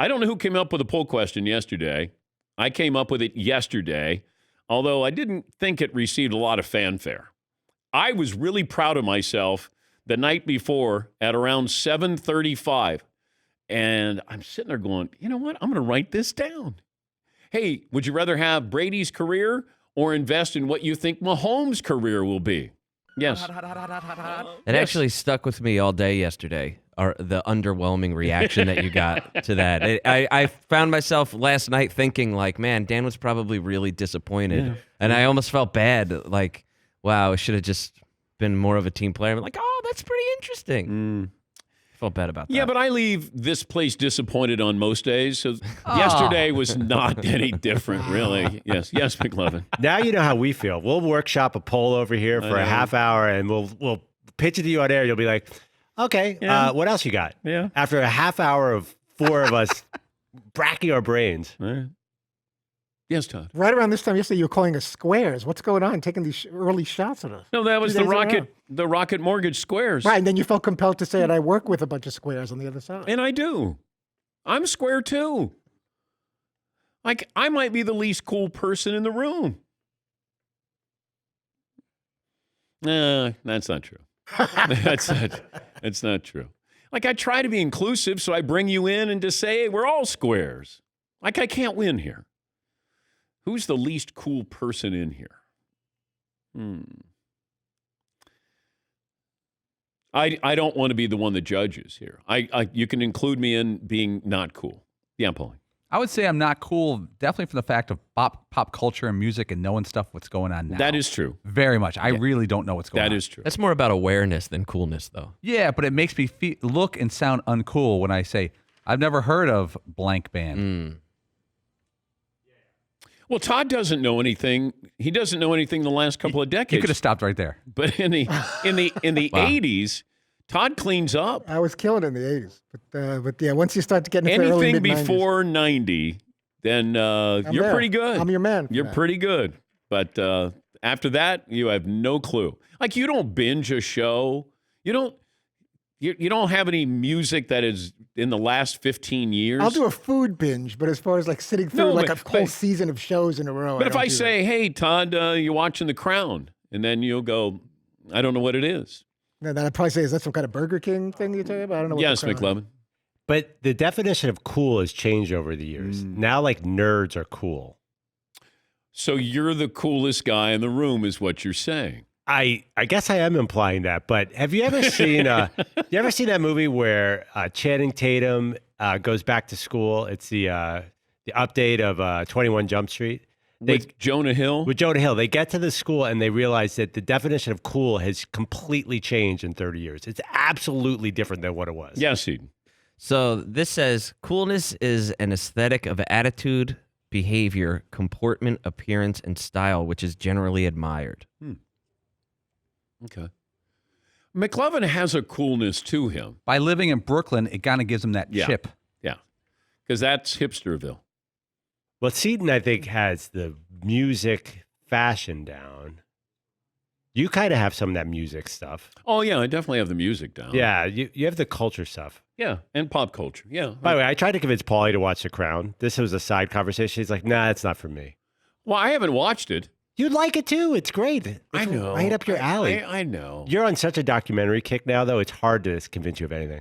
I don't know who came up with the poll question yesterday. I came up with it yesterday, although I didn't think it received a lot of fanfare. I was really proud of myself the night before at around 7:35. And I'm sitting there going, you know what? I'm going to write this down. Hey, would you rather have Brady's career or invest in what you think Mahomes' career will be? Yes. It actually stuck with me all day yesterday, or the underwhelming reaction that you got to that. I found myself last night thinking, like, man, Dan was probably really disappointed. Yeah. And I almost felt bad. Like, wow, I should have just been more of a team player. I'm like, oh, that's pretty interesting. Felt bad about that. Yeah, but I leave this place disappointed on most days. So yesterday was not any different, really. Yes, McLovin. Now you know how we feel. We'll workshop a poll over here for a half hour, and we'll pitch it to you on air. You'll be like, okay, what else you got? Yeah. After a half hour of four of us bracking our brains. Right. Yes, Todd. Right around this time yesterday, you were calling us squares. What's going on? Taking these early shots at us. No, that was the Rocket Mortgage Squares. Right, and then you felt compelled to say that I work with a bunch of squares on the other side. And I do. I'm square too. Like, I might be the least cool person in the room. Nah, that's not true. That's not true. Like, I try to be inclusive, so I bring you in and just say, hey, we're all squares. Like, I can't win here. Who's the least cool person in here? I don't want to be the one that judges here. You can include me in being not cool. Yeah, Paulie. I would say I'm not cool, definitely from the fact of pop culture and music and knowing stuff what's going on now. That is true. Very much. I really don't know what's going on. That is true. That's more about awareness than coolness, though. Yeah, but it makes me look and sound uncool when I say, I've never heard of blank band. Well, Todd doesn't know anything. He doesn't know anything the last couple of decades. You could have stopped right there. But in the 80s, Todd cleans up. I was killing it in the 80s. But yeah, once you start to get into the early anything mid-90s, before 90, then you're there. pretty good. I'm your man. You're pretty good. But after that, you have no clue. Like, you don't binge a show. You don't have any music that is in the last 15 years. I'll do a food binge, but as far as like sitting through a whole season of shows in a row. But if I say, hey, Todd, you're watching The Crown, and then you'll go, I don't know what it is. Then I'd probably say, is that some kind of Burger King thing you're talking about? I don't know what Yes, The Crown is. McLovin. But the definition of cool has changed over the years. Now, like, nerds are cool. So you're the coolest guy in the room is what you're saying. I guess I am implying that, but have you ever seen that movie where Channing Tatum goes back to school? It's the update of 21 Jump Street. With Jonah Hill? With Jonah Hill. They get to the school and they realize that the definition of cool has completely changed in 30 years. It's absolutely different than what it was. Yes, Eden. So this says, coolness is an aesthetic of attitude, behavior, comportment, appearance, and style, which is generally admired. Okay. McLovin has a coolness to him. By living in Brooklyn, it kind of gives him that chip. Yeah. Because that's hipsterville. Well, Seaton, I think, has the music fashion down. You kind of have some of that music stuff. Oh, yeah, I definitely have the music down. Yeah, you have the culture stuff. Yeah, and pop culture. Yeah. By the way, I tried to convince Paulie to watch The Crown. This was a side conversation. He's like, nah, it's not for me. Well, I haven't watched it. You'd like it too. It's great. It's I know. right up your alley. I know. You're on such a documentary kick now, though. It's hard to convince you of anything.